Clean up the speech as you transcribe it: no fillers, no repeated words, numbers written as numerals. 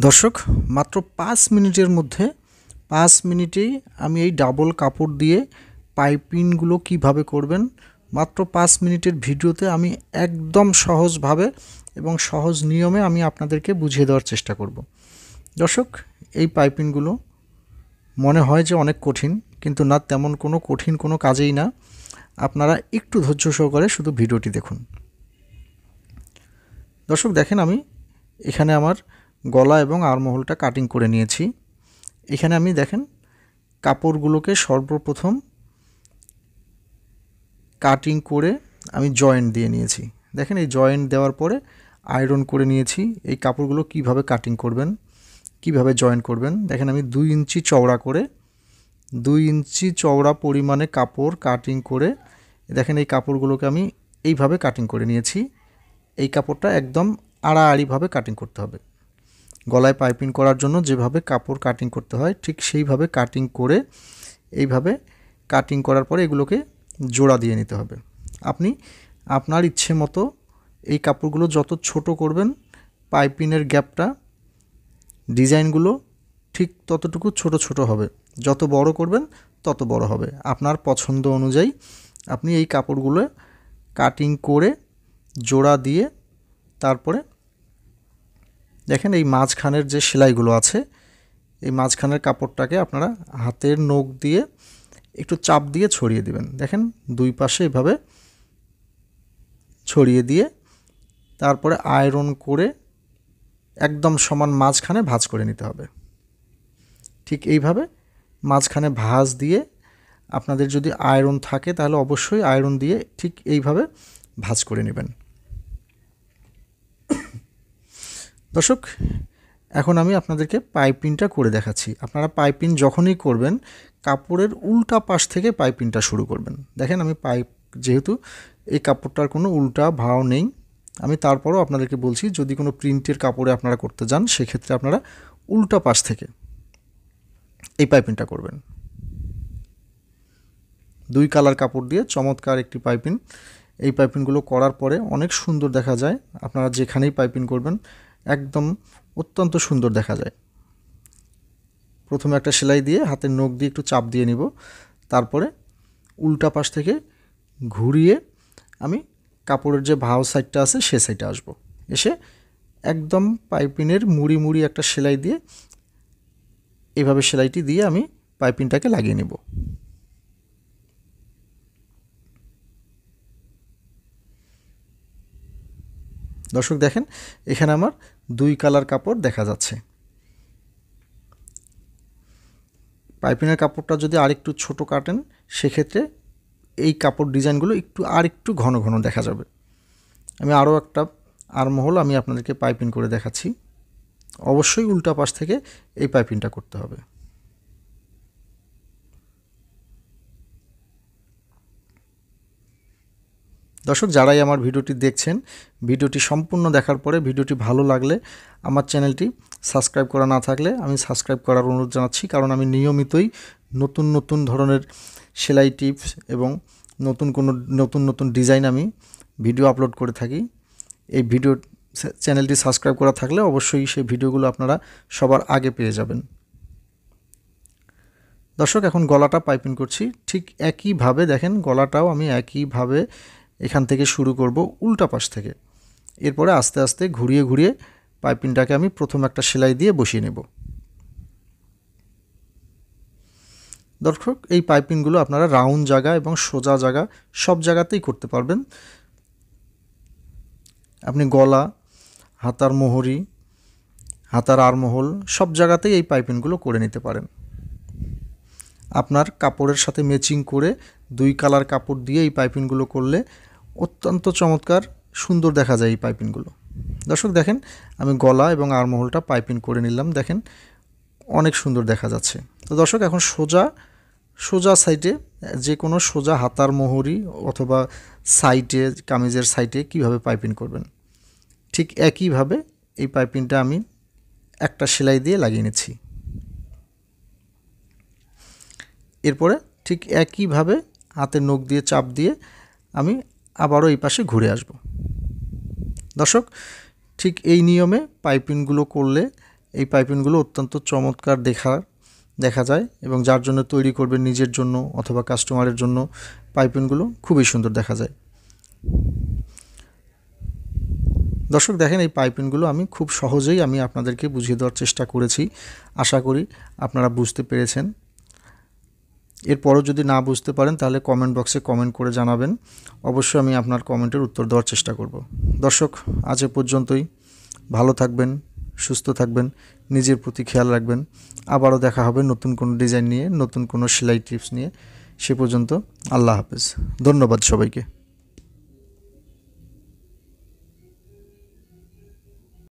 দর্শক মাত্র 5 মিনিটের মধ্যে 5 মিনিটেই আমি এই ডাবল কাপড় দিয়ে পাইপিংগুলো কিভাবে করবেন মাত্র 5 মিনিটের ভিডিওতে আমি একদম সহজভাবে এবং সহজ নিয়মে আমি আপনাদেরকে বুঝিয়ে দেওয়ার চেষ্টা করব। দর্শক এই পাইপিংগুলো মনে হয় যে অনেক কঠিন, কিন্তু না, তেমন কঠিন কোনো কাজেই না। আপনারা একটু ধৈর্য সহকারে শুধু ভিডিওটি দেখুন। দর্শক দেখেন, আমি এখানে আমার গলা এবং আরমহলটা কাটিং করে নিয়েছি। এখানে আমি দেখেন কাপড়গুলোকে সর্বপ্রথম কাটিং করে আমি জয়েন্ট দিয়ে নিয়েছি। দেখেন এই জয়েন্ট দেওয়ার পরে আয়রন করে নিয়েছি। এই কাপড়গুলো কিভাবে কাটিং করবেন, কিভাবে জয়েন্ট করবেন, দেখেন আমি 2 ইঞ্চি চওড়া করে 2 ইঞ্চি চওড়া পরিমাণে কাপড় কাটিং করে দেখেন এই কাপড়গুলোকে আমি এইভাবে কাটিং করে নিয়েছি। এই কাপড়টা একদম আড়াআড়িভাবে কাটিং করতে হবে। গলায় পাইপিং করার জন্য যেভাবে কাপড় কাটিং করতে হয় ঠিক সেইভাবে কাটিং করে এইভাবে কাটিং করার পরে এগুলোকে জোড়া দিয়ে নিতে হবে। আপনি আপনার ইচ্ছে মতো এই কাপড়গুলো যত ছোট করবেন পাইপিংয়ের গ্যাপটা ডিজাইনগুলো ঠিক ততটুকু ছোট ছোট হবে। যত বড় করবেন তত বড় হবে। আপনার পছন্দ অনুযায়ী আপনি এই কাপড়গুলো কাটিং করে জোড়া দিয়ে তারপরে দেখেন এই মাঝখানের যে সেলাইগুলো আছে এই মাঝখানের কাপড়টাকে আপনারা হাতের নখ দিয়ে একটু চাপ দিয়ে ছড়িয়ে দিবেন। দেখেন দুই পাশে এভাবে ছড়িয়ে দিয়ে তারপরে আয়রন করে একদম সমান মাঝখানে ভাঁজ করে নিতে হবে। ঠিক এইভাবে মাঝখানে ভাঁজ দিয়ে আপনাদের যদি আয়রন থাকে তাহলে অবশ্যই আয়রন দিয়ে ঠিক এইভাবে ভাঁজ করে নেবেন। দর্শক এখন আমি আপনাদেরকে পাইপিংটা করে দেখাচ্ছি। আপনারা পাইপিং যখনই করবেন কাপড়ের উল্টা পাশ থেকে পাইপিংটা শুরু করবেন। দেখেন আমি যেহেতু এই কাপড়টার কোনো উল্টা ভাও নেই, আমি তারপরও আপনাদেরকে বলছি যদি কোনো প্রিন্টের কাপড়ে আপনারা করতে যান সেক্ষেত্রে আপনারা উল্টা পাশ থেকে এই পাইপিংটা করবেন। 2 কালার কাপড় দিয়ে চমৎকার একটি পাইপিং। এই পাইপিংগুলো করার পরে অনেক সুন্দর দেখা যায়। আপনারা যেখানেই পাইপিং করবেন একদম অত্যন্ত সুন্দর দেখা যায়। প্রথমে একটা সেলাই দিয়ে হাতের নখ দিয়ে একটু চাপ দিয়ে নিব, তারপরে উল্টা পাশ থেকে ঘুরিয়ে আমি কাপড়ের যে ভাও সাইডটা আছে সে সাইডে আসব। এসে একদম পাইপিংয়ের মুড়ি মুড়ি একটা সেলাই দিয়ে এইভাবে সেলাইটি দিয়ে আমি পাইপিংটাকে লাগিয়ে নেব। দর্শক দেখেন এখানে আমার 2 কালার কাপড় দেখা যাচ্ছে। পাইপিংয়ের কাপড়টা যদি আরেকটু ছোট কাটেন সেক্ষেত্রে এই কাপড় ডিজাইনগুলো আরেকটু ঘন ঘন দেখা যাবে। আমি আরও একটা আরমহল আমি আপনাদেরকে পাইপিং করে দেখাচ্ছি। অবশ্যই উল্টা পাশ থেকে এই পাইপিংটা করতে হবে। দর্শক যারাই আমার ভিডিওটি দেখছেন ভিডিওটি সম্পূর্ণ দেখার পরে ভিডিওটি ভালো লাগলে আমার চ্যানেলটি সাবস্ক্রাইব করা না থাকলে আমি সাবস্ক্রাইব করার অনুরোধ জানাচ্ছি, কারণ আমি নিয়মিতই নতুন নতুন ধরনের সেলাই টিপস এবং নতুন নতুন ডিজাইন আমি ভিডিও আপলোড করে থাকি। এই চ্যানেলটি সাবস্ক্রাইব করা থাকলে অবশ্যই সেই ভিডিওগুলো আপনারা সবার আগে পেয়ে যাবেন। দর্শক এখন গলাটা পাইপিং করছি। ঠিক একইভাবে দেখেন গলাটাও আমি একইভাবে এখান থেকে শুরু করব উল্টা পাশ থেকে। এরপরে আস্তে আস্তে ঘুরিয়ে ঘুরিয়ে পাইপিংটাকে আমি প্রথম একটা সেলাই দিয়ে বসিয়ে নেব। দর্শক এই পাইপিংগুলো আপনারা রাউন্ড জায়গা এবং সোজা জায়গা সব জায়গাতেই করতে পারবেন। আপনি গলা, হাতার মোহরি, হাতার আরমহল সব জায়গাতেই এই পাইপিংগুলো করে নিতে পারেন। আপনার কাপড়ের সাথে ম্যাচিং করে 2 কালার কাপড় দিয়ে এই পাইপিংগুলো করলে অত্যন্ত চমৎকার সুন্দর দেখা যায় এই পাইপিংগুলো। দর্শক দেখেন আমি গলা এবং আরমহলটা পাইপিং করে নিলাম, দেখেন অনেক সুন্দর দেখা যাচ্ছে। তো দর্শক এখন সোজা সাইডে যে কোনো সোজা হাতার মোহরি অথবা সাইডে কামিজের সাইডে কিভাবে পাইপিং করবেন ঠিক একইভাবে এই পাইপিংটা আমি একটা সেলাই দিয়ে লাগিয়ে নিচ্ছি। এরপরে ঠিক একইভাবে হাতের নখ দিয়ে চাপ দিয়ে আমি আবারও এই পাশে ঘুরে আসব। দর্শক ঠিক এই নিয়মে পাইপিংগুলো করলে এই পাইপিংগুলো অত্যন্ত চমৎকার দেখা যায় এবং যার জন্য তৈরি করবেন নিজের জন্য অথবা কাস্টমারের জন্য পাইপিংগুলো খুবই সুন্দর দেখা যায়। দর্শক দেখেন এই পাইপিংগুলো আমি খুব সহজেই আপনাদেরকে বুঝিয়ে দেওয়ার চেষ্টা করেছি। আশা করি আপনারা বুঝতে পেরেছেন। এরপরও যদি না বুঝতে পারেন তাহলে কমেন্ট বক্সে কমেন্ট করে জানাবেন। অবশ্যই আমি আপনার কমেন্টের উত্তর দেওয়ার চেষ্টা করব। দর্শক আজ এ পর্যন্তই। ভালো থাকবেন, সুস্থ থাকবেন, নিজের প্রতি খেয়াল রাখবেন। আবারও দেখা হবে নতুন কোনো ডিজাইন নিয়ে, নতুন কোনো সেলাই টিপস নিয়ে। সে পর্যন্ত আল্লাহ হাফেজ। ধন্যবাদ সবাইকে।